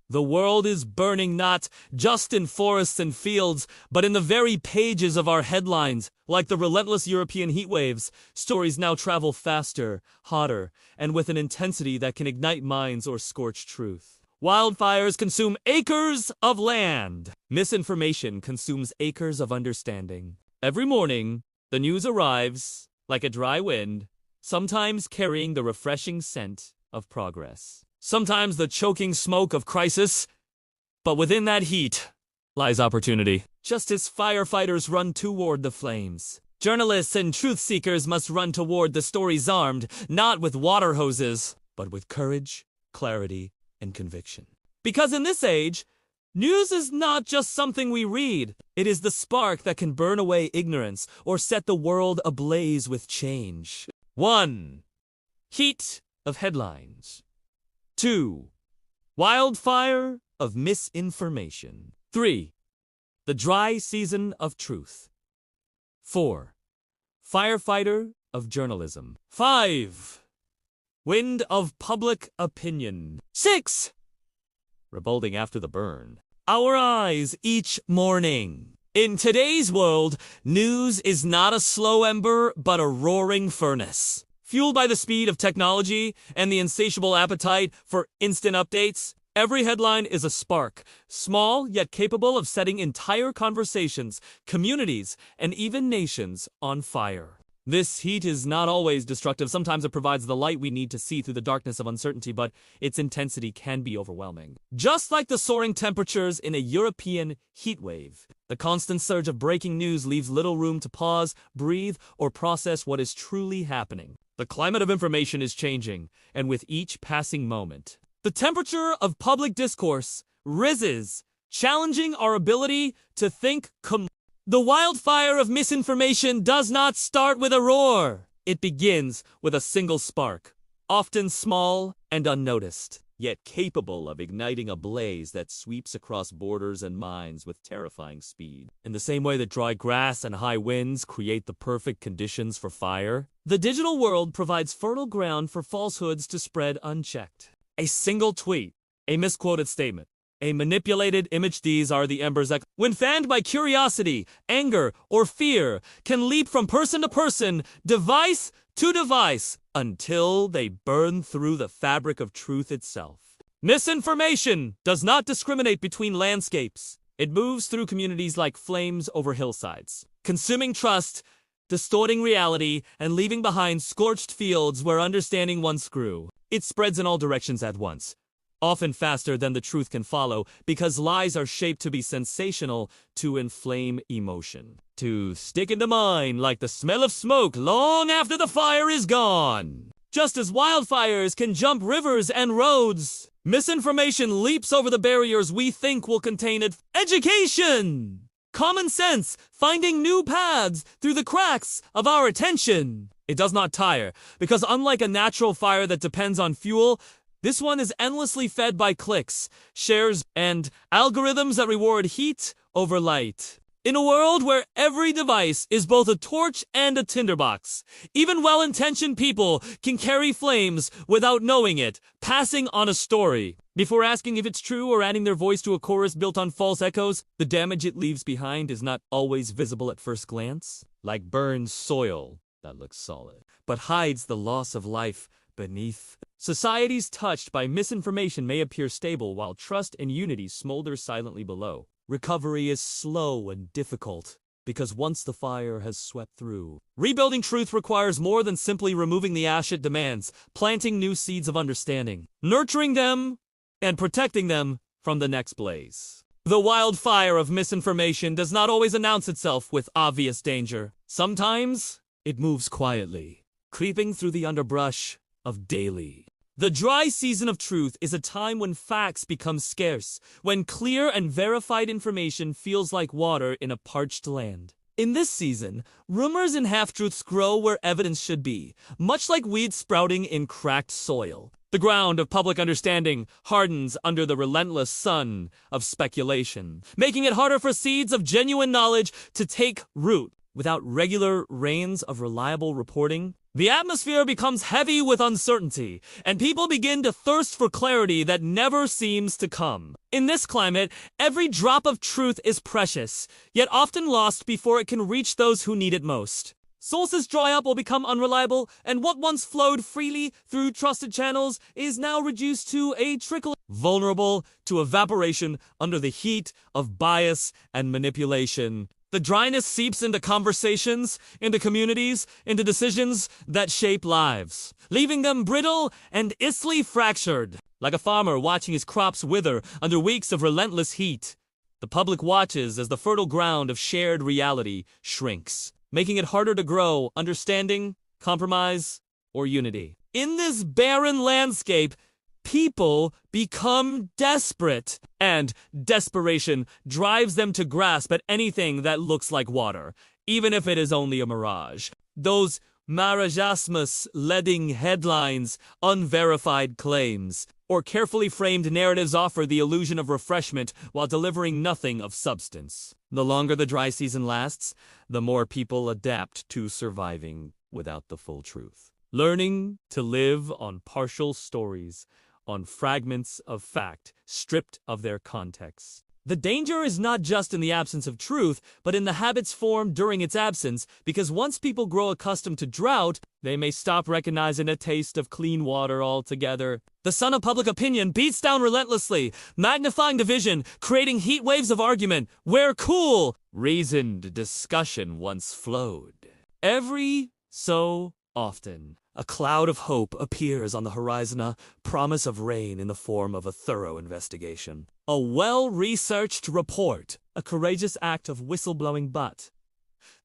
The world is burning not just in forests and fields, but in the very pages of our headlines. Like the relentless European heat waves, stories now travel faster, hotter, and with an intensity that can ignite minds or scorch truth. Wildfires consume acres of land. Misinformation consumes acres of understanding. Every morning, the news arrives like a dry wind, sometimes carrying the refreshing scent of progress. Sometimes the choking smoke of crisis, but within that heat lies opportunity. Just as firefighters run toward the flames, journalists and truth seekers must run toward the stories armed, not with water hoses, but with courage, clarity, and conviction. Because in this age, news is not just something we read. It is the spark that can burn away ignorance or set the world ablaze with change. 1. Heat of headlines. 2. Wildfire of misinformation. 3. The dry season of truth. 4. Firefighter of journalism. 5. Wind of public opinion. 6. Revolting after the burn. Our eyes each morning. In today's world, news is not a slow ember, but a roaring furnace. Fueled by the speed of technology and the insatiable appetite for instant updates, every headline is a spark, small yet capable of setting entire conversations, communities, and even nations on fire. This heat is not always destructive. Sometimes it provides the light we need to see through the darkness of uncertainty, but its intensity can be overwhelming. Just like the soaring temperatures in a European heat wave, the constant surge of breaking news leaves little room to pause, breathe, or process what is truly happening. The climate of information is changing, and with each passing moment, the temperature of public discourse rises, challenging our ability to think. The wildfire of misinformation does not start with a roar. It begins with a single spark, often small and unnoticed, yet capable of igniting a blaze that sweeps across borders and minds with terrifying speed. In the same way that dry grass and high winds create the perfect conditions for fire, the digital world provides fertile ground for falsehoods to spread unchecked. A single tweet, a misquoted statement, a manipulated image, these are the embers that, when fanned by curiosity, anger, or fear, can leap from person to person, device to device, until they burn through the fabric of truth itself. Misinformation does not discriminate between landscapes. It moves through communities like flames over hillsides, consuming trust, distorting reality, and leaving behind scorched fields where understanding once grew. It spreads in all directions at once, often faster than the truth can follow, because lies are shaped to be sensational, to inflame emotion, to stick in the mind like the smell of smoke long after the fire is gone. Just as wildfires can jump rivers and roads, misinformation leaps over the barriers we think will contain it. Education! Common sense, finding new paths through the cracks of our attention. It does not tire, because unlike a natural fire that depends on fuel, this one is endlessly fed by clicks, shares, and algorithms that reward heat over light. In a world where every device is both a torch and a tinderbox, even well-intentioned people can carry flames without knowing it, passing on a story. Before asking if it's true or adding their voice to a chorus built on false echoes, the damage it leaves behind is not always visible at first glance, like burned soil that looks solid, but hides the loss of life beneath. Societies touched by misinformation may appear stable while trust and unity smolder silently below. Recovery is slow and difficult, because once the fire has swept through, rebuilding truth requires more than simply removing the ash. It demands planting new seeds of understanding, nurturing them, and protecting them from the next blaze. The wildfire of misinformation does not always announce itself with obvious danger. Sometimes it moves quietly, creeping through the underbrush of daily. The dry season of truth is a time when facts become scarce, when clear and verified information feels like water in a parched land. In this season, rumors and half-truths grow where evidence should be, much like weeds sprouting in cracked soil. The ground of public understanding hardens under the relentless sun of speculation, making it harder for seeds of genuine knowledge to take root. Without regular rains of reliable reporting, the atmosphere becomes heavy with uncertainty, and people begin to thirst for clarity that never seems to come. In this climate, every drop of truth is precious, yet often lost before it can reach those who need it most. Sources dry up or become unreliable, and what once flowed freely through trusted channels is now reduced to a trickle, vulnerable to evaporation under the heat of bias and manipulation. The dryness seeps into conversations, into communities, into decisions that shape lives, leaving them brittle and easily fractured. Like a farmer watching his crops wither under weeks of relentless heat, the public watches as the fertile ground of shared reality shrinks, making it harder to grow understanding, compromise, or unity. In this barren landscape, people become desperate, and desperation drives them to grasp at anything that looks like water, even if it is only a mirage. Those marasmus-leading headlines, unverified claims, or carefully framed narratives offer the illusion of refreshment while delivering nothing of substance. The longer the dry season lasts, the more people adapt to surviving without the full truth. Learning to live on partial stories, on fragments of fact stripped of their context. The danger is not just in the absence of truth, but in the habits formed during its absence, because once people grow accustomed to drought, they may stop recognizing a taste of clean water altogether. The sun of public opinion beats down relentlessly, magnifying division, creating heat waves of argument, where cool, reasoned discussion once flowed. Every so often, a cloud of hope appears on the horizon, a promise of rain in the form of a thorough investigation. A well-researched report, a courageous act of whistleblowing, but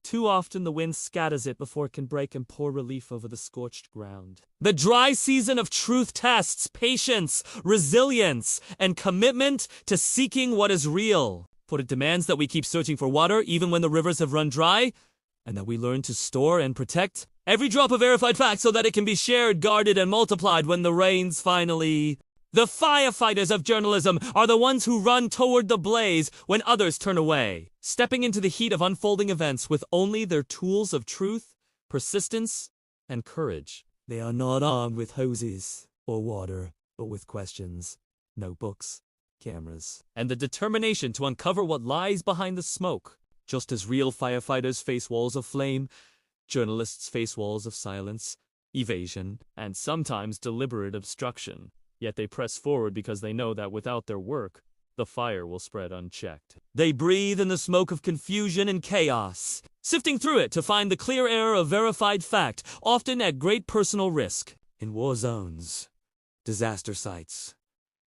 too often the wind scatters it before it can break and pour relief over the scorched ground. The dry season of truth tests patience, resilience, and commitment to seeking what is real. For it demands that we keep searching for water even when the rivers have run dry, and that we learn to store and protect every drop of verified fact so that it can be shared, guarded, and multiplied when the rains finally. The firefighters of journalism are the ones who run toward the blaze when others turn away, stepping into the heat of unfolding events with only their tools of truth, persistence, and courage. They are not armed with hoses or water, but with questions, notebooks, cameras, and the determination to uncover what lies behind the smoke. Just as real firefighters face walls of flame, journalists face walls of silence, evasion, and sometimes deliberate obstruction. Yet they press forward because they know that without their work, the fire will spread unchecked. They breathe in the smoke of confusion and chaos, sifting through it to find the clear air of verified fact, often at great personal risk. In war zones, disaster sites,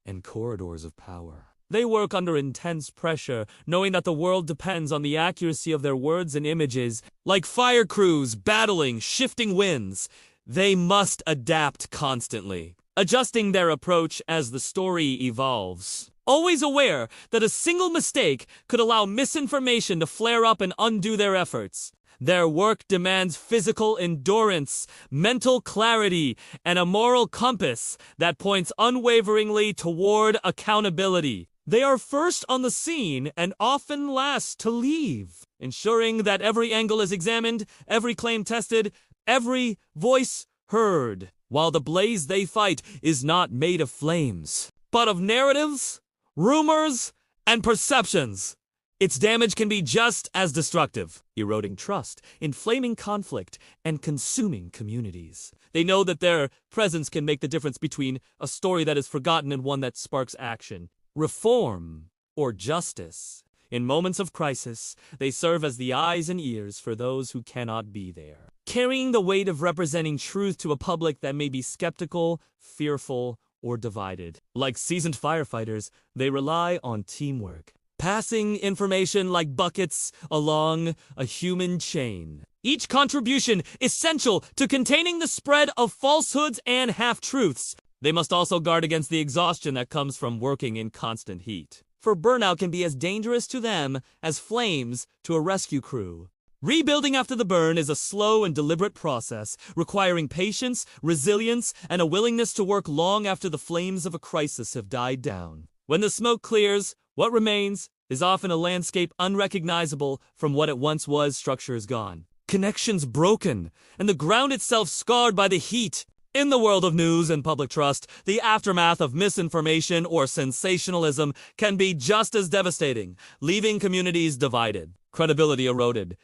and corridors of power, they work under intense pressure, knowing that the world depends on the accuracy of their words and images. Like fire crews battling shifting winds, they must adapt constantly, adjusting their approach as the story evolves. Always aware that a single mistake could allow misinformation to flare up and undo their efforts. Their work demands physical endurance, mental clarity, and a moral compass that points unwaveringly toward accountability. They are first on the scene and often last to leave, ensuring that every angle is examined, every claim tested, every voice heard, while the blaze they fight is not made of flames, but of narratives, rumors, and perceptions. Its damage can be just as destructive, eroding trust, inflaming conflict, and consuming communities. They know that their presence can make the difference between a story that is forgotten and one that sparks action, reform, or justice. In moments of crisis, they serve as the eyes and ears for those who cannot be there, carrying the weight of representing truth to a public that may be skeptical, fearful, or divided. Like seasoned firefighters, they rely on teamwork, passing information like buckets along a human chain. Each contribution essential to containing the spread of falsehoods and half-truths. They must also guard against the exhaustion that comes from working in constant heat, for burnout can be as dangerous to them as flames to a rescue crew. Rebuilding after the burn is a slow and deliberate process, requiring patience, resilience, and a willingness to work long after the flames of a crisis have died down. When the smoke clears, what remains is often a landscape unrecognizable from what it once was. Structure is gone, connections broken, and the ground itself scarred by the heat. In the world of news and public trust, the aftermath of misinformation or sensationalism can be just as devastating, leaving communities divided, credibility eroded,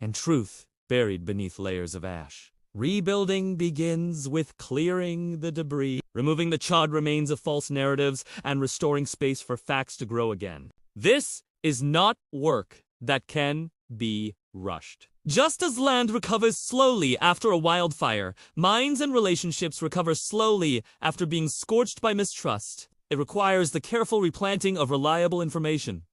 and truth buried beneath layers of ash. Rebuilding begins with clearing the debris, removing the charred remains of false narratives, and restoring space for facts to grow again. This is not work that can be rushed. Just as land recovers slowly after a wildfire, minds and relationships recover slowly after being scorched by mistrust. It requires the careful replanting of reliable information,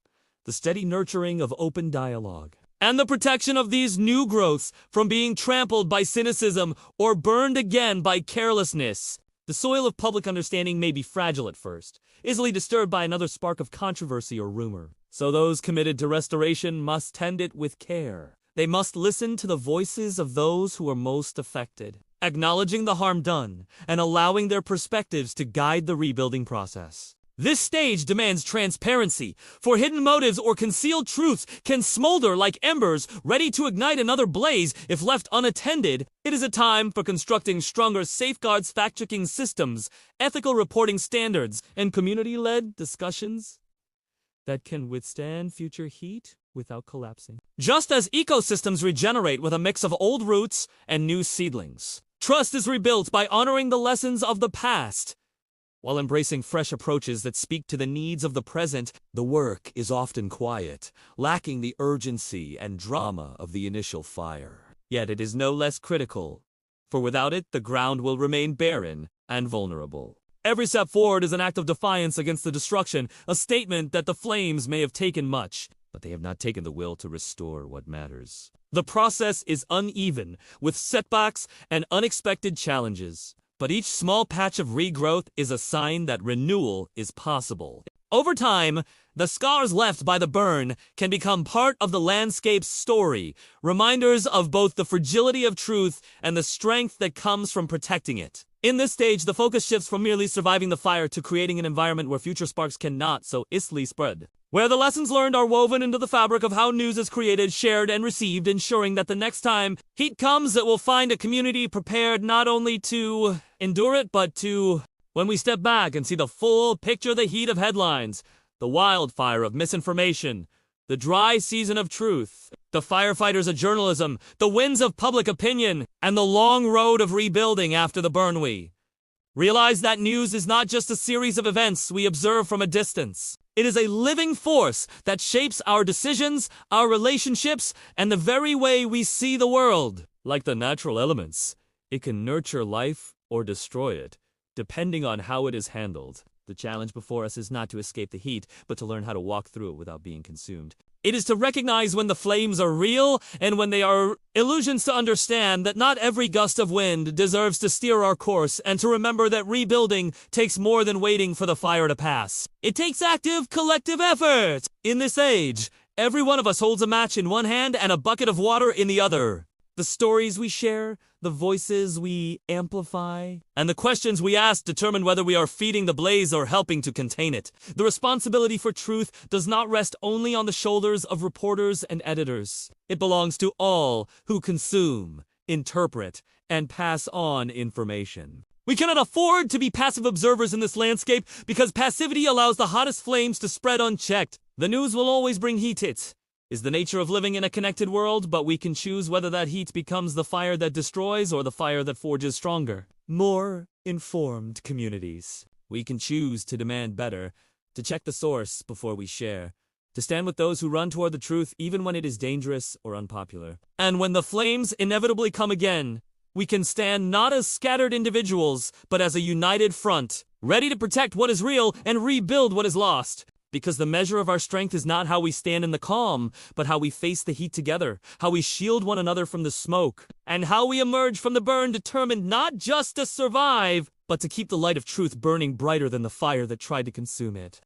the steady nurturing of open dialogue, and the protection of these new growths from being trampled by cynicism or burned again by carelessness. The soil of public understanding may be fragile at first, easily disturbed by another spark of controversy or rumor. So those committed to restoration must tend it with care. They must listen to the voices of those who are most affected, acknowledging the harm done and allowing their perspectives to guide the rebuilding process. This stage demands transparency, for hidden motives or concealed truths can smolder like embers, ready to ignite another blaze if left unattended. It is a time for constructing stronger safeguards, fact-checking systems, ethical reporting standards, and community-led discussions that can withstand future heat without collapsing. Just as ecosystems regenerate with a mix of old roots and new seedlings, trust is rebuilt by honoring the lessons of the past while embracing fresh approaches that speak to the needs of the present. The work is often quiet, lacking the urgency and drama of the initial fire. Yet it is no less critical, for without it, the ground will remain barren and vulnerable. Every step forward is an act of defiance against the destruction, a statement that the flames may have taken much, but they have not taken the will to restore what matters. The process is uneven, with setbacks and unexpected challenges. But each small patch of regrowth is a sign that renewal is possible. Over time, the scars left by the burn can become part of the landscape's story, reminders of both the fragility of truth and the strength that comes from protecting it. In this stage, the focus shifts from merely surviving the fire to creating an environment where future sparks cannot so easily spread, where the lessons learned are woven into the fabric of how news is created, shared, and received, ensuring that the next time heat comes, it will find a community prepared not only to endure it, but to, when we step back and see the full picture, the heat of headlines, the wildfire of misinformation, the dry season of truth, the firefighters of journalism, the winds of public opinion, and the long road of rebuilding after the burn, we realize that news is not just a series of events we observe from a distance. It is a living force that shapes our decisions, our relationships, and the very way we see the world. Like the natural elements, it can nurture life or destroy it, depending on how it is handled. The challenge before us is not to escape the heat, but to learn how to walk through it without being consumed. It is to recognize when the flames are real and when they are illusions, to understand that not every gust of wind deserves to steer our course, and to remember that rebuilding takes more than waiting for the fire to pass. It takes active, collective effort. In this age, every one of us holds a match in one hand and a bucket of water in the other. The stories we share, the voices we amplify, and the questions we ask determine whether we are feeding the blaze or helping to contain it. The responsibility for truth does not rest only on the shoulders of reporters and editors. It belongs to all who consume, interpret, and pass on information. We cannot afford to be passive observers in this landscape, because passivity allows the hottest flames to spread unchecked. The news will always bring heat. It is the nature of living in a connected world, but we can choose whether that heat becomes the fire that destroys or the fire that forges stronger, more informed communities. We can choose to demand better, to check the source before we share, to stand with those who run toward the truth even when it is dangerous or unpopular. And when the flames inevitably come again, we can stand not as scattered individuals, but as a united front, ready to protect what is real and rebuild what is lost. Because the measure of our strength is not how we stand in the calm, but how we face the heat together, how we shield one another from the smoke, and how we emerge from the burn determined not just to survive, but to keep the light of truth burning brighter than the fire that tried to consume it.